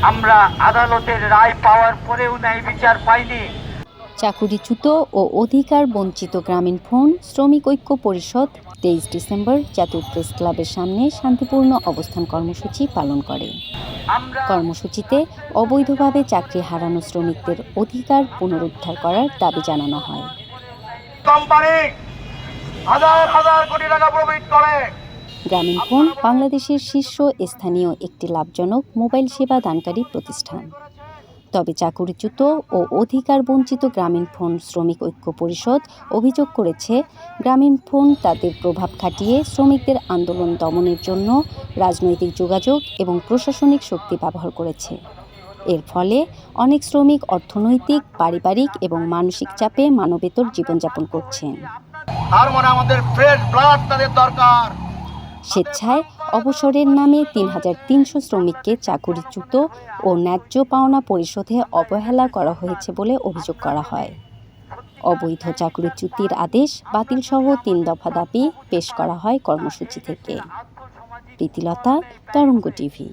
আমরা আদালতের রায় পাওয়ার পরেও ন্যায় বিচার পাইনি। চাকুরিচ্যুত ও অধিকার বঞ্চিত গ্রামীণ ফোন শ্রমিক ঐক্য পরিষদ 23 ডিসেম্বর জাতীয় প্রেস ক্লাবের সামনে শান্তিপূর্ণ অবস্থান কর্মসূচি পালন করে। কর্মসূচিতে অবৈধভাবে চাকরি হারানো শ্রমিকদের অধিকার পুনরুদ্ধার করার দাবি জানানো হয়। কোম্পানি হাজার হাজার কোটি টাকা প্রফিট করে। গ্রামীণ ফোন বাংলাদেশের শীর্ষ স্থানীয় একটি লাভজনক মোবাইল সেবা দানকারী প্রতিষ্ঠান। তবে চাকুরিচ্যুত ও অধিকার বঞ্চিত গ্রামীণ ফোন শ্রমিক ঐক্য পরিষদ অভিযোগ করেছে, গ্রামীণ ফোন তাদের প্রভাব খাটিয়ে শ্রমিকদের আন্দোলন দমনের জন্য রাজনৈতিক যোগাযোগ এবং প্রশাসনিক শক্তি ব্যবহার করেছে। এর ফলে অনেক শ্রমিক অর্থনৈতিক, পারিবারিক এবং মানসিক চাপে মানবেতর জীবনযাপন করছেন। তার মানে আমাদের ফ্রেশ ব্লাড তাদের দরকার। স্বেচ্ছায় অবসরের নামে ৩৩০০ শ্রমিককে চাকুরিচ্যুত ও ন্যায্য পাওনা পরিশোধে অবহেলা করা হয়েছে বলে অভিযোগ করা হয়। অবৈধ চাকুরিচ্যুতির আদেশ বাতিলসহ ৩ দফা দাবি পেশ করা হয় কর্মসূচি থেকে। প্রীতিলতা, তরঙ্গ টিভি।